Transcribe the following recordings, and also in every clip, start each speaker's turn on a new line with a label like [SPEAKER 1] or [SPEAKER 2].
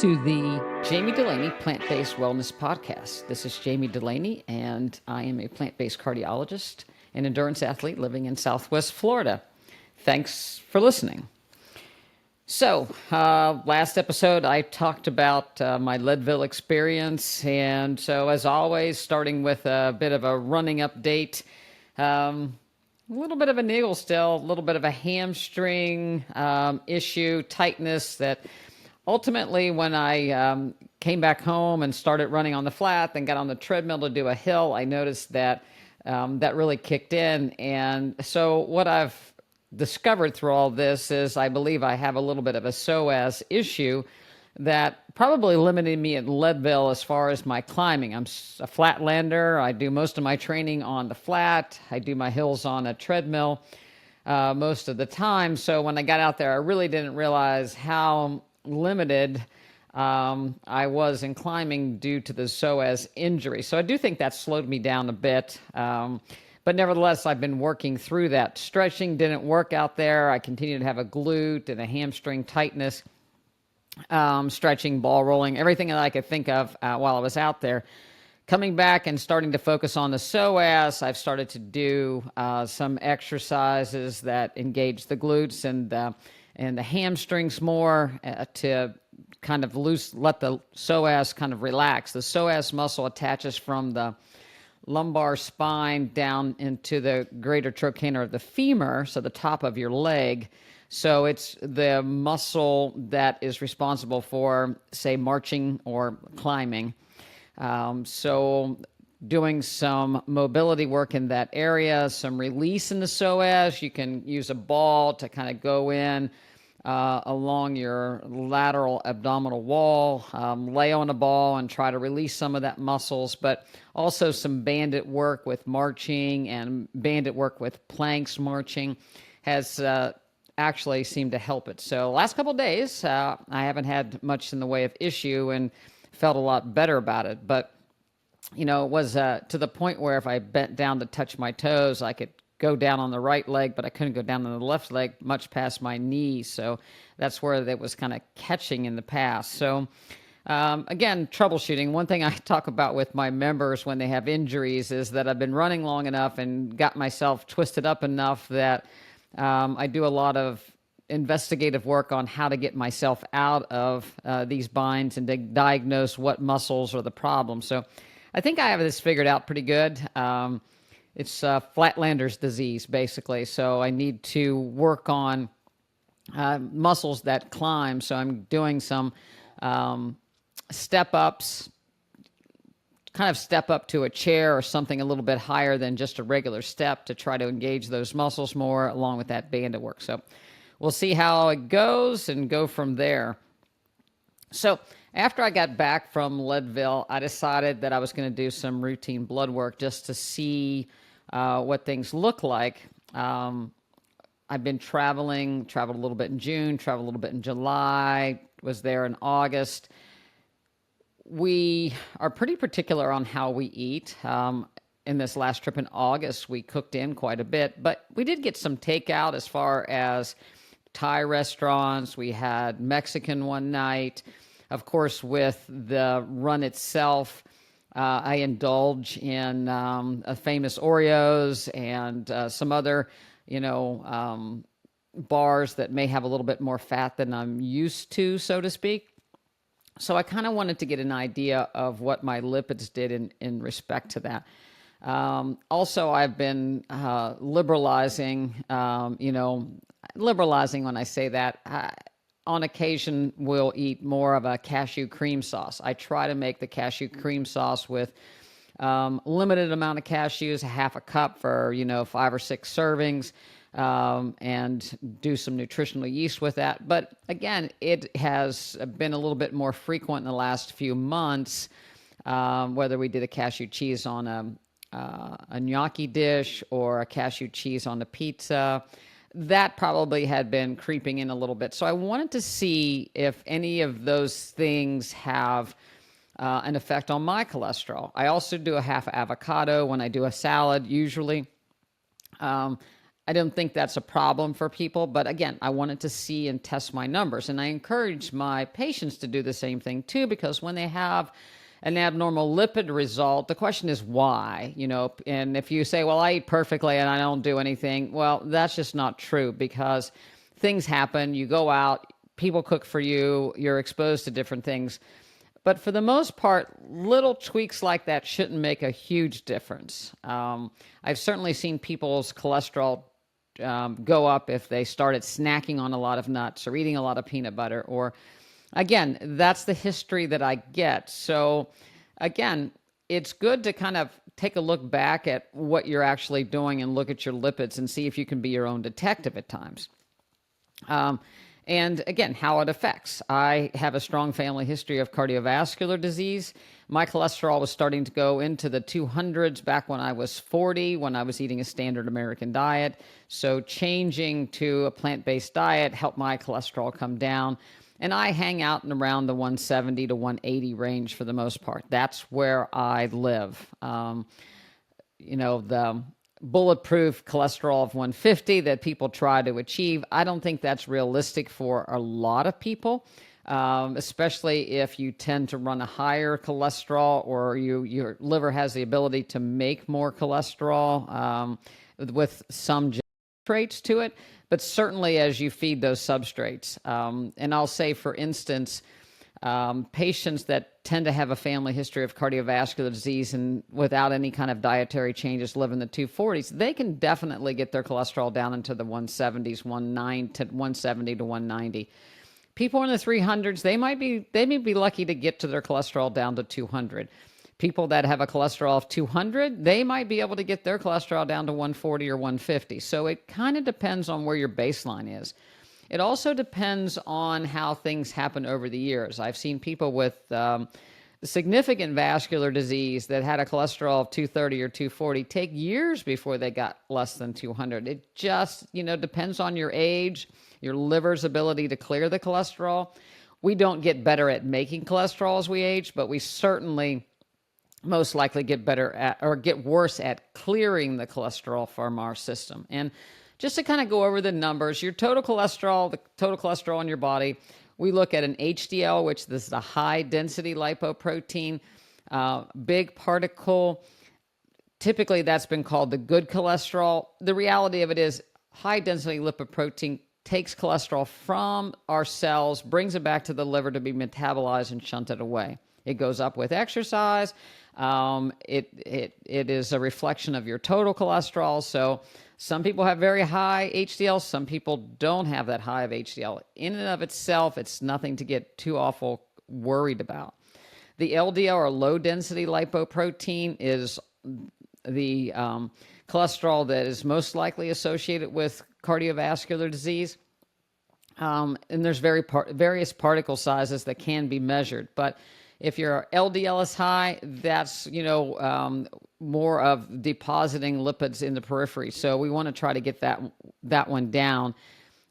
[SPEAKER 1] to the Jami Dulaney Plant-Based Wellness Podcast. This is Jami Dulaney, and I am a plant-based cardiologist and endurance athlete living in Southwest Florida. Thanks for listening. So, last episode I talked about my Leadville experience, and so as always, starting with a bit of a running update, a little bit of a niggle still, a little bit of a hamstring issue, tightness that ultimately when I came back home and started running on the flat, then got on the treadmill to do a hill, I noticed that that really kicked in. And so what I've discovered through all this is I believe I have a little bit of a psoas issue that probably limited me at Leadville as far as my climbing. I'm a flatlander. I do most of my training on the flat. I do my hills on a treadmill most of the time. So when I got out there, I really didn't realize how limited I was in climbing due to the psoas injury. So I do think that slowed me down a bit. But nevertheless, I've been working through that. Stretching didn't work out there. I continued to have a glute and a hamstring tightness. Stretching, ball rolling, everything that I could think of while I was out there. Coming back and starting to focus on the psoas, I've started to do some exercises that engage the glutes and the hamstrings more to kind of let the psoas kind of relax. The psoas muscle attaches from the lumbar spine down into the greater trochanter of the femur, so the top of your leg. So it's the muscle that is responsible for, say, marching or climbing. So doing some mobility work in that area, some release in the psoas. You can use a ball to kind of go in along your lateral abdominal wall, lay on a ball and try to release some of that muscles, but also some bandit work with marching and bandit work with planks marching has actually seemed to help it. So last couple of days, I haven't had much in the way of issue and felt a lot better about it. But, you know, it was to the point where if I bent down to touch my toes, I could go down on the right leg, but I couldn't go down on the left leg much past my knee. So that's where that was kind of catching in the past. So again, troubleshooting. One thing I talk about with my members when they have injuries is that I've been running long enough and got myself twisted up enough that I do a lot of investigative work on how to get myself out of these binds and to diagnose what muscles are the problem. So I think I have this figured out pretty good. It's flatlander's disease, basically. So I need to work on muscles that climb. So I'm doing some step-ups, kind of step up to a chair or something a little bit higher than just a regular step to try to engage those muscles more along with that bandit work. So we'll see how it goes and go from there. So after I got back from Leadville, I decided that I was going to do some routine blood work just to see what things look like. I've been traveled a little bit in June, traveled a little bit in July, was there in August. We are pretty particular on how we eat. In this last trip in August, we cooked in quite a bit, but we did get some takeout as far as Thai restaurants. We had Mexican one night. Of course, with the run itself, I indulge in a famous Oreos and some other, bars that may have a little bit more fat than I'm used to, so to speak. So I kind of wanted to get an idea of what my lipids did in respect to that. Also, I've been liberalizing, liberalizing when I say that. On occasion, we'll eat more of a cashew cream sauce. I try to make the cashew cream sauce with limited amount of cashews, half a cup for, 5 or 6 servings, and do some nutritional yeast with that. But again, it has been a little bit more frequent in the last few months, whether we did a cashew cheese on a gnocchi dish or a cashew cheese on a pizza. That probably had been creeping in a little bit. So I wanted to see if any of those things have an effect on my cholesterol. I also do a half avocado when I do a salad, usually. I don't think that's a problem for people. But again, I wanted to see and test my numbers. And I encourage my patients to do the same thing too, because when they have an abnormal lipid result, the question is why, and if you say, well, I eat perfectly and I don't do anything, well, that's just not true, because things happen. You go out, people cook for you, you're exposed to different things. But for the most part, little tweaks like that shouldn't make a huge difference. I've certainly seen people's cholesterol go up if they started snacking on a lot of nuts or eating a lot of peanut butter, or again, that's the history that I get. So again, it's good to kind of take a look back at what you're actually doing and look at your lipids and see if you can be your own detective at times. And again, how it affects. I have a strong family history of cardiovascular disease. My cholesterol was starting to go into the 200s back when I was 40, when I was eating a standard American diet. So changing to a plant-based diet helped my cholesterol come down. And I hang out in around the 170 to 180 range for the most part. That's where I live. The bulletproof cholesterol of 150 that people try to achieve, I don't think that's realistic for a lot of people, especially if you tend to run a higher cholesterol, or your liver has the ability to make more cholesterol with some traits to it. But certainly as you feed those substrates, and I'll say, for instance, patients that tend to have a family history of cardiovascular disease and without any kind of dietary changes live in the 240s, they can definitely get their cholesterol down into the 170s, 170 to 190. People in the 300s, they may be lucky to get to their cholesterol down to 200. People that have a cholesterol of 200, they might be able to get their cholesterol down to 140 or 150. So it kind of depends on where your baseline is. It also depends on how things happen over the years. I've seen people with significant vascular disease that had a cholesterol of 230 or 240 take years before they got less than 200. It just, depends on your age, your liver's ability to clear the cholesterol. We don't get better at making cholesterol as we age, but we certainly most likely get better at, or get worse at, clearing the cholesterol from our system. And just to kind of go over the numbers, your total cholesterol, the total cholesterol in your body, we look at an HDL, which this is a high density lipoprotein, big particle. Typically that's been called the good cholesterol. The reality of it is high density lipoprotein takes cholesterol from our cells, brings it back to the liver to be metabolized and shunted away. It goes up with exercise. It is a reflection of your total cholesterol. So some people have very high HDL. Some people don't have that high of HDL. In and of itself, it's nothing to get too awful worried about. The LDL, or low density lipoprotein, is the cholesterol that is most likely associated with cardiovascular disease. And there's various particle sizes that can be measured. But if your LDL is high, that's, more of depositing lipids in the periphery. So we want to try to get that one down,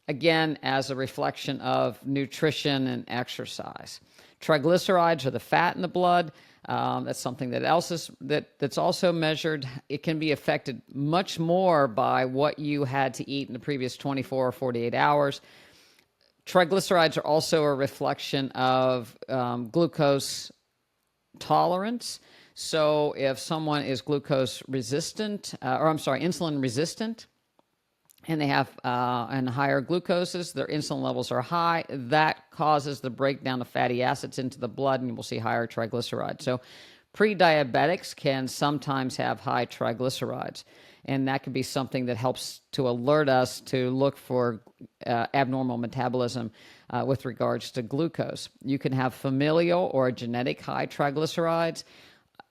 [SPEAKER 1] again, as a reflection of nutrition and exercise. Triglycerides are the fat in the blood. That's something that's also measured. It can be affected much more by what you had to eat in the previous 24 or 48 hours. Triglycerides are also a reflection of glucose tolerance. So if someone is insulin resistant, and they have and higher glucoses, their insulin levels are high, that causes the breakdown of fatty acids into the blood, and you will see higher triglycerides. So pre-diabetics can sometimes have high triglycerides, and that could be something that helps to alert us to look for abnormal metabolism with regards to glucose. You can have familial or genetic high triglycerides.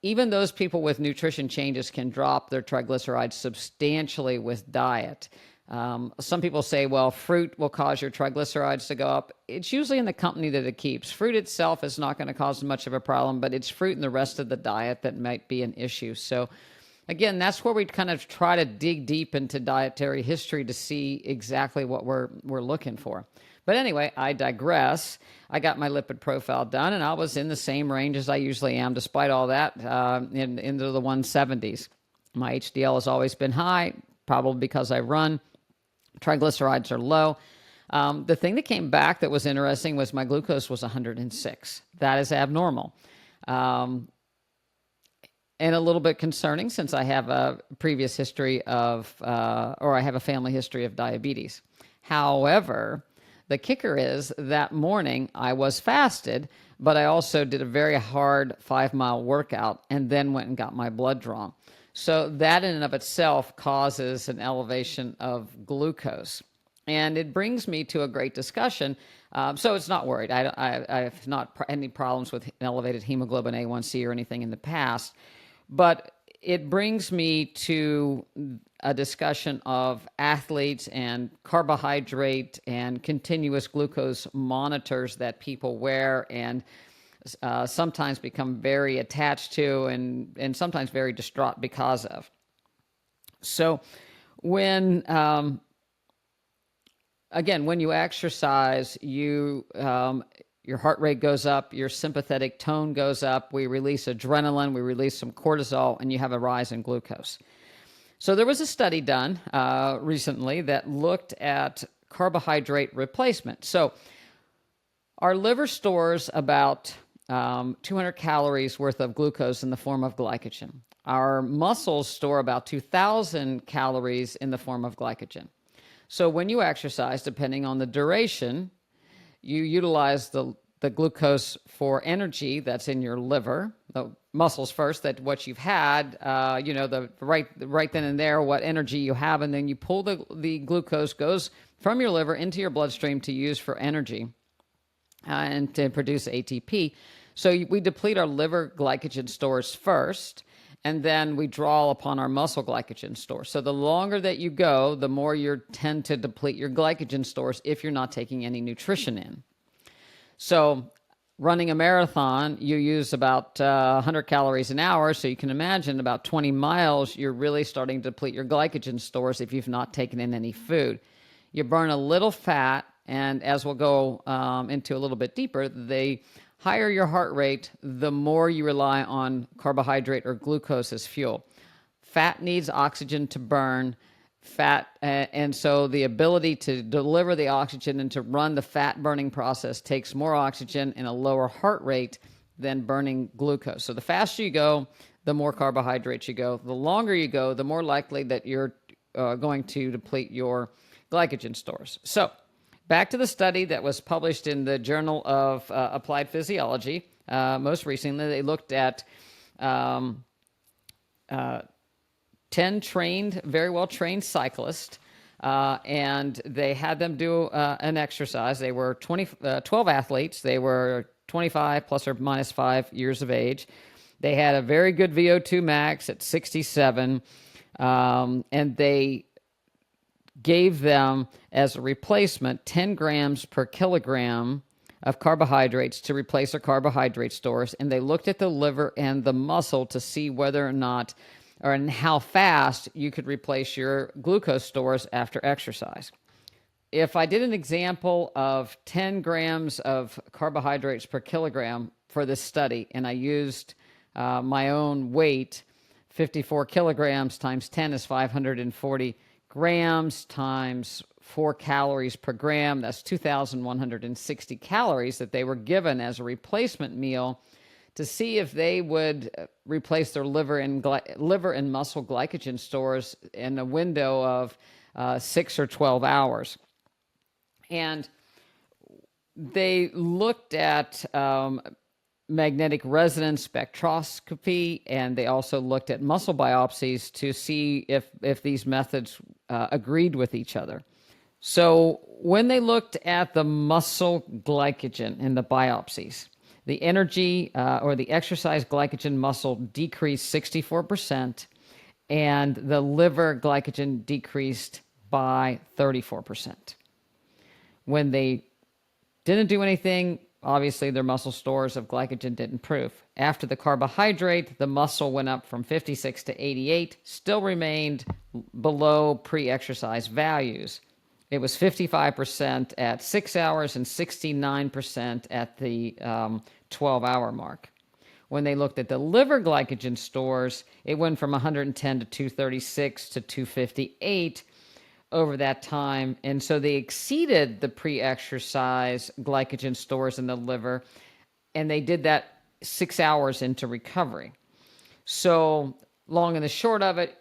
[SPEAKER 1] Even those people with nutrition changes can drop their triglycerides substantially with diet. Some people say, well, fruit will cause your triglycerides to go up. It's usually in the company that it keeps. Fruit itself is not going to cause much of a problem, but it's fruit in the rest of the diet that might be an issue. So again, that's where we kind of try to dig deep into dietary history to see exactly what we're looking for. But anyway, I digress. I got my lipid profile done, and I was in the same range as I usually am, despite all that, into the 170s. My HDL has always been high, probably because I run. Triglycerides are low. The thing that came back that was interesting was my glucose was 106. That is abnormal. And a little bit concerning since I have a previous history of, or I have a family history of diabetes. However, the kicker is that morning I was fasted, but I also did a very hard 5-mile workout and then went and got my blood drawn. So that in and of itself causes an elevation of glucose. And it brings me to a great discussion. So it's not worried. I have not any problems with elevated hemoglobin A1C or anything in the past. But it brings me to a discussion of athletes and carbohydrate and continuous glucose monitors that people wear and sometimes become very attached to and sometimes very distraught because of. So when, again, when you exercise, your heart rate goes up, your sympathetic tone goes up, we release adrenaline, we release some cortisol, and you have a rise in glucose. So there was a study done recently that looked at carbohydrate replacement. So our liver stores about 200 calories worth of glucose in the form of glycogen. Our muscles store about 2,000 calories in the form of glycogen. So when you exercise, depending on the duration, you utilize the glucose for energy that's in your liver, the muscles first, that what you've had, the right then and there, what energy you have, and then you pull the glucose goes from your liver into your bloodstream to use for energy and to produce ATP. So we deplete our liver glycogen stores first, and then we draw upon our muscle glycogen stores. So the longer that you go, the more you tend to deplete your glycogen stores if you're not taking any nutrition in. So running a marathon, you use about 100 calories an hour. So you can imagine about 20 miles, you're really starting to deplete your glycogen stores if you've not taken in any food. You burn a little fat, and as we'll go into a little bit deeper, the higher your heart rate, the more you rely on carbohydrate or glucose as fuel. Fat needs oxygen to burn. And so the ability to deliver the oxygen and to run the fat burning process takes more oxygen and a lower heart rate than burning glucose. So the faster you go, the more carbohydrates you go. The longer you go, the more likely that you're going to deplete your glycogen stores. So back to the study that was published in the Journal of Applied Physiology. Most recently, they looked at 10 very well-trained cyclists, and they had them do an exercise. They were 12 athletes. They were 25 plus or minus 5 years of age. They had a very good VO2 max at 67, and they gave them as a replacement 10 grams per kilogram of carbohydrates to replace their carbohydrate stores, and they looked at the liver and the muscle to see whether or not and how fast you could replace your glucose stores after exercise. If I did an example of 10 grams of carbohydrates per kilogram for this study, and I used my own weight, 54 kilograms times 10 is 540 grams times 4 calories per gram, that's 2,160 calories that they were given as a replacement meal to see if they would replace their liver and muscle glycogen stores in a window of 6 or 12 hours. And they looked at magnetic resonance spectroscopy, and they also looked at muscle biopsies to see if these methods agreed with each other. So when they looked at the muscle glycogen in the biopsies, the energy or the exercise glycogen muscle decreased 64%, and the liver glycogen decreased by 34%. When they didn't do anything, obviously their muscle stores of glycogen didn't improve. After the carbohydrate, the muscle went up from 56 to 88, still remained below pre-exercise values. It was 55% at 6 hours and 69% at the 12-hour mark. When they looked at the liver glycogen stores, it went from 110 to 236 to 258, over that time. And so they exceeded the pre-exercise glycogen stores in the liver, and they did that 6 hours into recovery. So long and the short of it,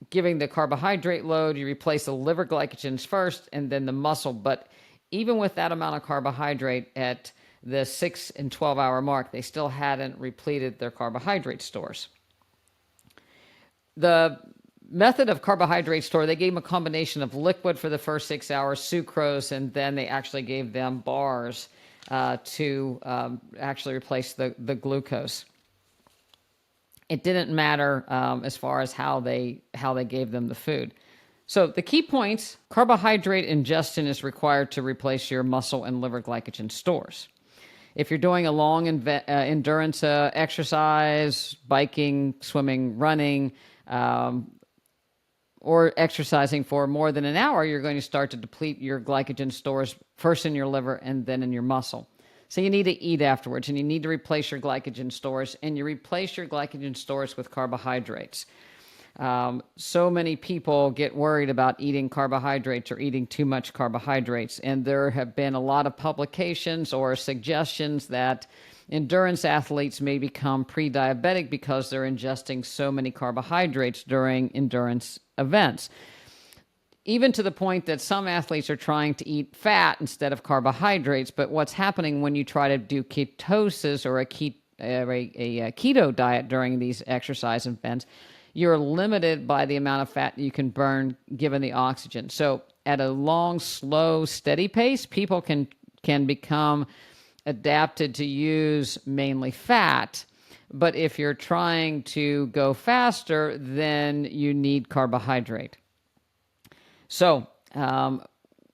[SPEAKER 1] giving the carbohydrate load, you replace the liver glycogens first and then the muscle. But even with that amount of carbohydrate at the 6 and 12 hour mark, they still hadn't repleted their carbohydrate stores. The method of carbohydrate store, they gave them a combination of liquid for the first 6 hours, sucrose, and then they actually gave them bars to actually replace the glucose. It didn't matter as far as how they gave them the food. So the key points: carbohydrate ingestion is required to replace your muscle and liver glycogen stores. If you're doing a long endurance exercise, biking, swimming, running, or exercising for more than an hour, you're going to start to deplete your glycogen stores first in your liver and then in your muscle. So you need to eat afterwards, and you need to replace your glycogen stores, and you replace your glycogen stores with carbohydrates. So many people get worried about eating carbohydrates or eating too much carbohydrates, and there have been a lot of publications or suggestions that endurance athletes may become pre-diabetic because they're ingesting so many carbohydrates during endurance events. Even to the point that some athletes are trying to eat fat instead of carbohydrates. But what's happening when you try to do ketosis or a keto diet during these exercise events, you're limited by the amount of fat you can burn given the oxygen. So at a long, slow, steady pace, people can become adapted to use mainly fat. But if you're trying to go faster, then you need carbohydrate. So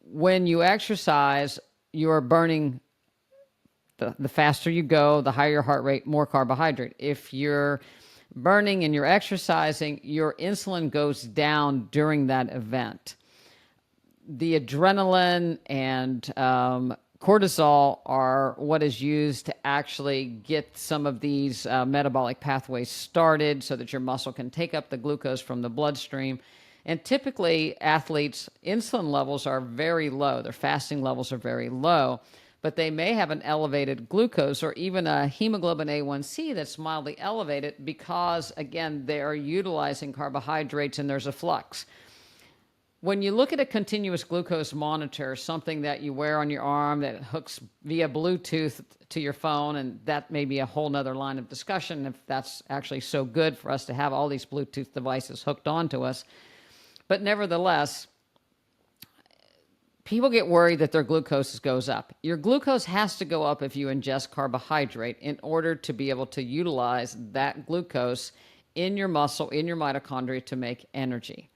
[SPEAKER 1] when you exercise, you're burning, the faster you go, the higher your heart rate, more carbohydrate. If you're burning and you're exercising, your insulin goes down during that event. The adrenaline and cortisol are what is used to actually get some of these metabolic pathways started so that your muscle can take up the glucose from the bloodstream. And typically, athletes' insulin levels are very low. Their fasting levels are very low, but they may have an elevated glucose or even a hemoglobin A1C that's mildly elevated because, again, they are utilizing carbohydrates and there's a flux. When you look at a continuous glucose monitor, something that you wear on your arm that hooks via Bluetooth to your phone, and that may be a whole nother line of discussion if that's actually so good for us to have all these Bluetooth devices hooked onto us. But nevertheless, people get worried that their glucose goes up. Your glucose has to go up if you ingest carbohydrate in order to be able to utilize that glucose in your muscle, in your mitochondria to make energy.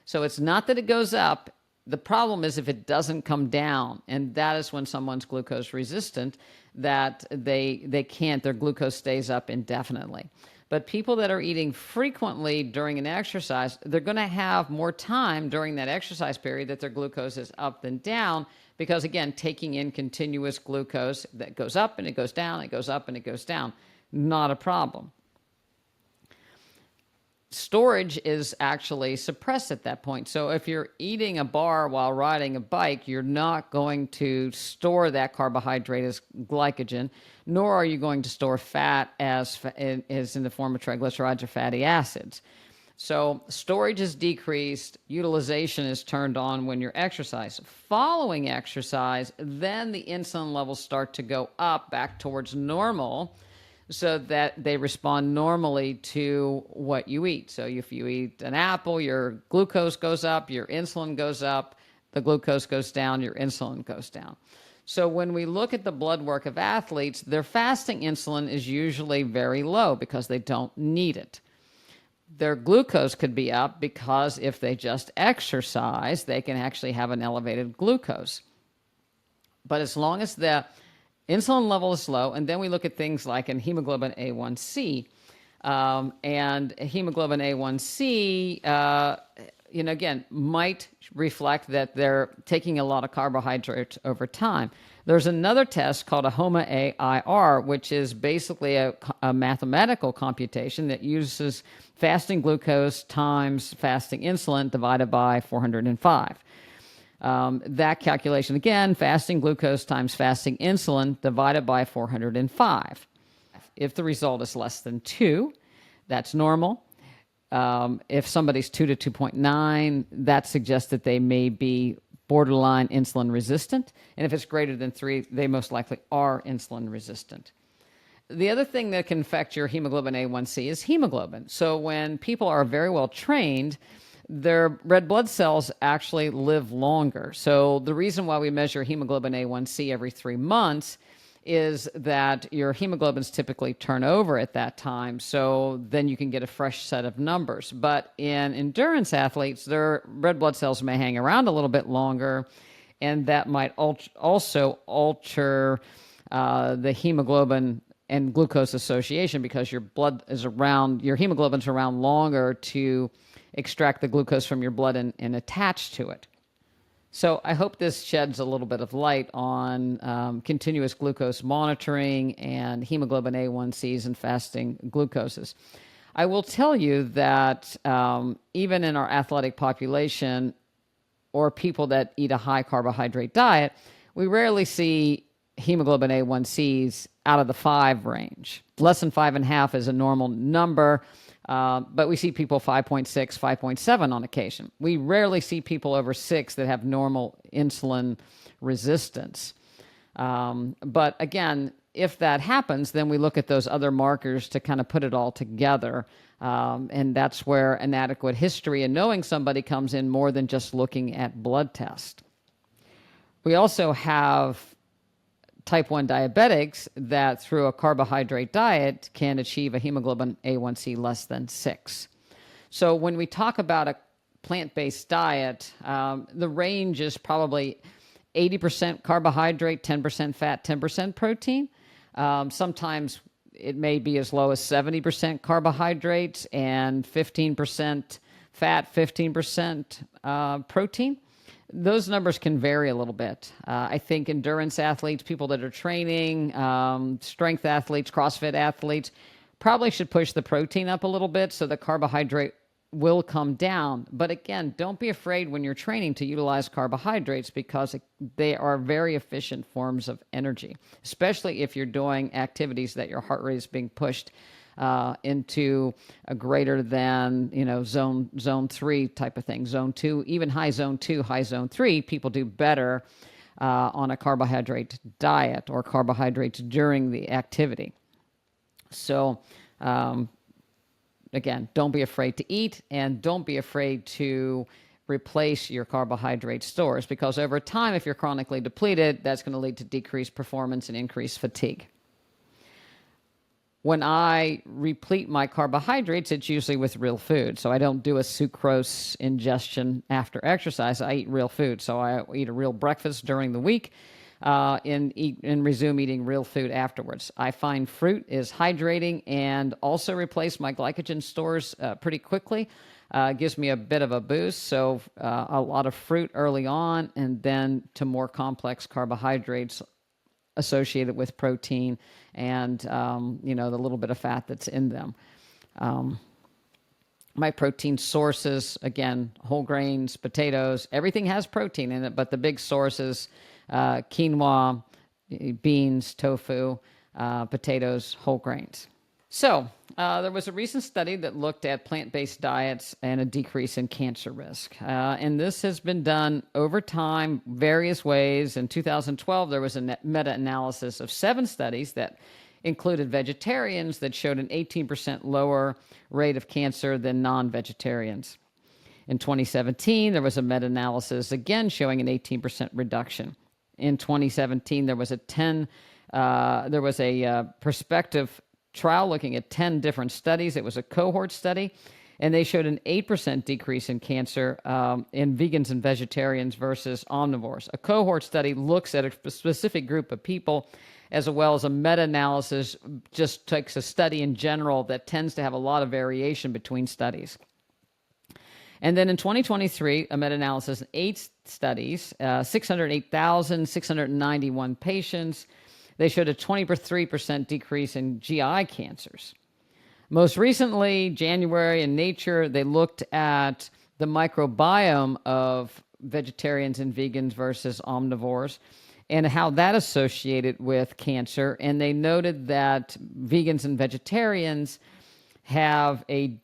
[SPEAKER 1] So it's not that it goes up. The problem is if it doesn't come down, and that is when someone's glucose resistant, that they can't, their glucose stays up indefinitely. But people that are eating frequently during an exercise, they're going to have more time during that exercise period that their glucose is up than down because, again, taking in continuous glucose that goes up and it goes down, it goes up and it goes down. Not a problem. Storage is actually suppressed at that point. So if you're eating a bar while riding a bike, you're not going to store that carbohydrate as glycogen, nor are you going to store fat as in the form of triglycerides or fatty acids. So storage is decreased, utilization is turned on when you're exercise. Following exercise, then the insulin levels start to go up back towards normal, so that they respond normally to what you eat. So if you eat an apple, your glucose goes up, your insulin goes up, the glucose goes down, your insulin goes down. So when we look at the blood work of athletes, their fasting insulin is usually very low because they don't need it. Their glucose could be up because if they just exercise, they can actually have an elevated glucose. But as long as the insulin level is low, and then we look at things like an hemoglobin A1C. And hemoglobin A1C again, might reflect that they're taking a lot of carbohydrates over time. There's another test called a HOMA-AIR, which is basically a mathematical computation that uses fasting glucose times fasting insulin divided by 405. That calculation, again, fasting glucose times fasting insulin divided by 405. If the result is less than 2, that's normal. If somebody's 2 to 2.9, that suggests that they may be borderline insulin resistant. And if it's greater than 3, they most likely are insulin resistant. The other thing that can affect your hemoglobin A1C is hemoglobin. So when people are very well trained, their red blood cells actually live longer. So the reason why we measure hemoglobin A1C every 3 months is that your hemoglobins typically turn over at that time, so then you can get a fresh set of numbers. But in endurance athletes, their red blood cells may hang around a little bit longer, and that might also alter the hemoglobin and glucose association, because your hemoglobin's around longer to extract the glucose from your blood and attach to it. So I hope this sheds a little bit of light on continuous glucose monitoring and hemoglobin A1Cs and fasting glucoses. I will tell you that even in our athletic population or people that eat a high carbohydrate diet, we rarely see hemoglobin A1Cs out of the 5 range. Less than 5.5 is a normal number. But we see people 5.6, 5.7 on occasion. We rarely see people over 6 that have normal insulin resistance. But again, if that happens, then we look at those other markers to kind of put it all together. And that's where an adequate history and knowing somebody comes in more than just looking at blood test. We also have type 1 diabetics that through a carbohydrate diet can achieve a hemoglobin A1C less than 6. So when we talk about a plant-based diet, the range is probably 80% carbohydrate, 10% fat, 10% protein. Sometimes it may be as low as 70% carbohydrates and 15% fat, 15% protein. Those numbers can vary a little bit. I think endurance athletes, people that are training, strength athletes, CrossFit athletes, probably should push the protein up a little bit so the carbohydrate will come down. But again, don't be afraid when you're training to utilize carbohydrates, because they are very efficient forms of energy, especially if you're doing activities that your heart rate is being pushed into a greater than, zone 3 type of thing. Zone 2, even high zone 2, high zone 3, people do better on a carbohydrate diet or carbohydrates during the activity. So, again, don't be afraid to eat, and don't be afraid to replace your carbohydrate stores, because over time, if you're chronically depleted, that's going to lead to decreased performance and increased fatigue. When I replete my carbohydrates, it's usually with real food. So I don't do a sucrose ingestion after exercise. I eat real food. So I eat a real breakfast during the week and resume eating real food afterwards. I find fruit is hydrating and also replace my glycogen stores pretty quickly. Gives me a bit of a boost. So a lot of fruit early on, and then to more complex carbohydrates associated with protein and, the little bit of fat that's in them. My protein sources, again, whole grains, potatoes, everything has protein in it, but the big sources, quinoa, beans, tofu, potatoes, whole grains. So there was a recent study that looked at plant-based diets and a decrease in cancer risk. And this has been done over time, various ways. In 2012, there was a meta-analysis of 7 studies that included vegetarians that showed an 18% lower rate of cancer than non-vegetarians. In 2017, there was a meta-analysis again showing an 18% reduction. In 2017, there was a prospective trial looking at 10 different studies. It was a cohort study, and they showed an 8% decrease in cancer in vegans and vegetarians versus omnivores. A cohort study looks at a specific group of people, as well as a meta-analysis just takes a study in general that tends to have a lot of variation between studies. And then in 2023, a meta-analysis in 8 studies, 608,691 patients, they showed a 23% decrease in GI cancers. Most recently, January in Nature, they looked at the microbiome of vegetarians and vegans versus omnivores and how that associated with cancer. And they noted that vegans and vegetarians have a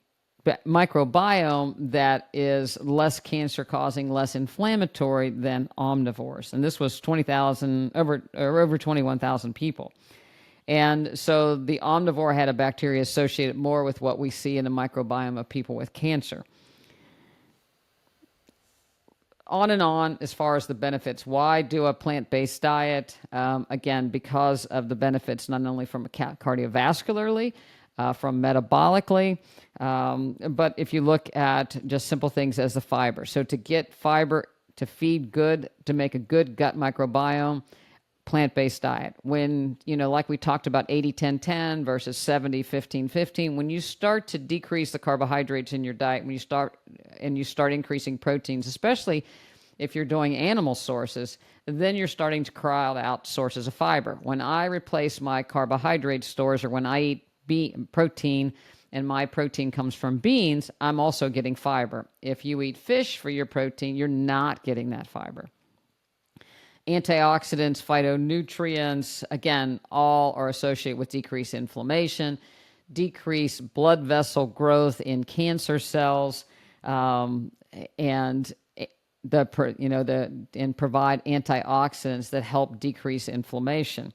[SPEAKER 1] microbiome that is less cancer causing, less inflammatory than omnivores. And this was 20,000 over 21,000 people. And so the omnivore had a bacteria associated more with what we see in the microbiome of people with cancer. On and on as far as the benefits. Why do a plant-based diet? Again, because of the benefits not only from cardiovascularly, from metabolically, but if you look at just simple things as the fiber. So to get fiber to feed good, to make a good gut microbiome, plant-based diet. When, like we talked about 80-10-10 versus 70-15-15, when you start to decrease the carbohydrates in your diet, when you start increasing proteins, especially if you're doing animal sources, then you're starting to crowd out sources of fiber. When I replace my carbohydrate stores, or when I eat protein and my protein comes from beans, I'm also getting fiber. If you eat fish for your protein, you're not getting that fiber. Antioxidants, phytonutrients, again, all are associated with decreased inflammation, decreased blood vessel growth in cancer cells, and provide antioxidants that help decrease inflammation.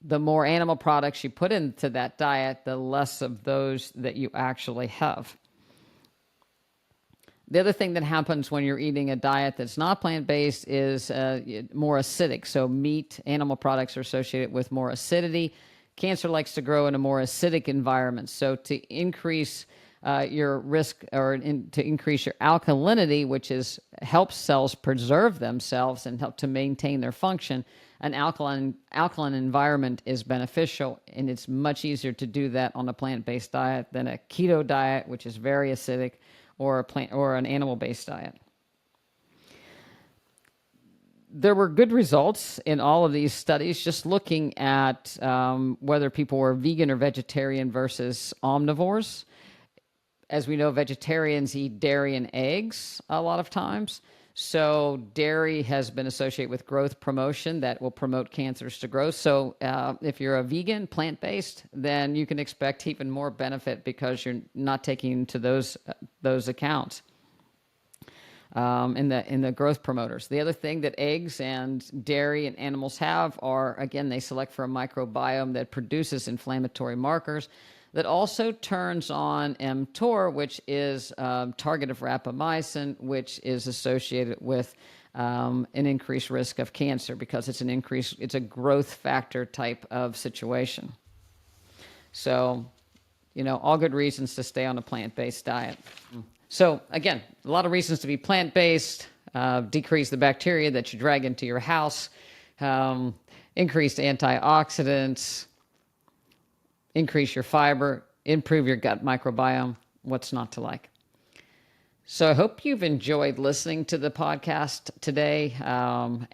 [SPEAKER 1] The more animal products you put into that diet, the less of those that you actually have. The other thing that happens when you're eating a diet that's not plant-based is more acidic. So meat, animal products are associated with more acidity. Cancer likes to grow in a more acidic environment. So to increase your risk, or to increase your alkalinity, which helps cells preserve themselves and help to maintain their function, an alkaline environment is beneficial, and it's much easier to do that on a plant-based diet than a keto diet, which is very acidic, or an animal-based diet. There were good results in all of these studies, just looking at whether people were vegan or vegetarian versus omnivores. As we know, vegetarians eat dairy and eggs a lot of times. So dairy has been associated with growth promotion that will promote cancers to grow. So if you're a vegan, plant-based, then you can expect even more benefit because you're not taking into those accounts in the growth promoters. The other thing that eggs and dairy and animals have are, again, they select for a microbiome that produces inflammatory markers that also turns on mTOR, which is target of rapamycin, which is associated with an increased risk of cancer because it's a growth factor type of situation. So, all good reasons to stay on a plant-based diet. So again, a lot of reasons to be plant-based, decrease the bacteria that you drag into your house, increased antioxidants, increase your fiber, improve your gut microbiome. What's not to like? So I hope you've enjoyed listening to the podcast today,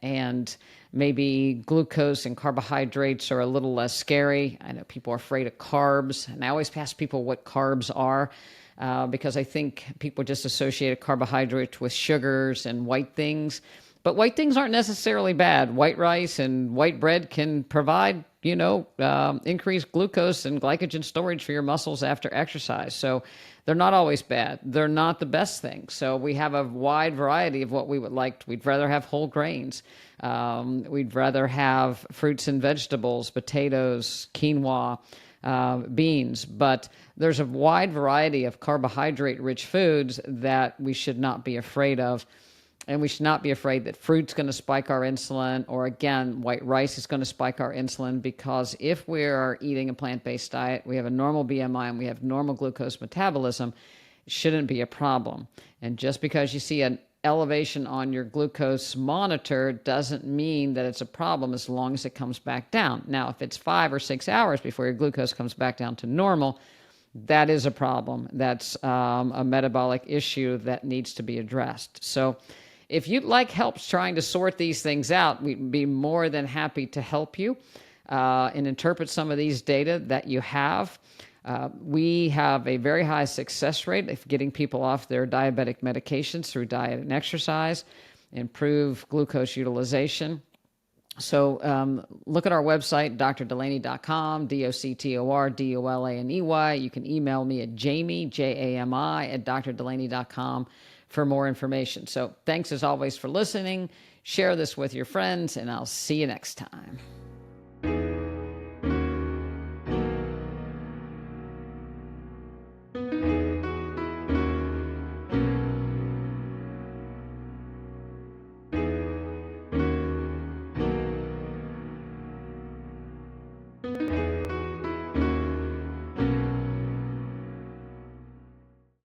[SPEAKER 1] and maybe glucose and carbohydrates are a little less scary. I know people are afraid of carbs, and I always ask people what carbs are, because I think people just associate carbohydrates with sugars and white things. But white things aren't necessarily bad. White rice and white bread can provide, increased glucose and glycogen storage for your muscles after exercise. So they're not always bad. They're not the best thing. So we have a wide variety of what we would like. We'd rather have whole grains. We'd rather have fruits and vegetables, potatoes, quinoa, beans. But there's a wide variety of carbohydrate-rich foods that we should not be afraid of. And we should not be afraid that fruit's going to spike our insulin, or again, white rice is going to spike our insulin, because if we are eating a plant-based diet, we have a normal BMI and we have normal glucose metabolism, it shouldn't be a problem. And just because you see an elevation on your glucose monitor doesn't mean that it's a problem as long as it comes back down. Now, if it's 5 or 6 hours before your glucose comes back down to normal, that is a problem. That's a metabolic issue that needs to be addressed. So if you'd like help trying to sort these things out, we'd be more than happy to help you and interpret some of these data that you have. We have a very high success rate of getting people off their diabetic medications through diet and exercise, improve glucose utilization. So look at our website, drdulaney.com, DOCTORDULANEY. You can email me at Jami, Jami, at drdulaney.com for more information. So thanks as always for listening. Share this with your friends, and I'll see you next time.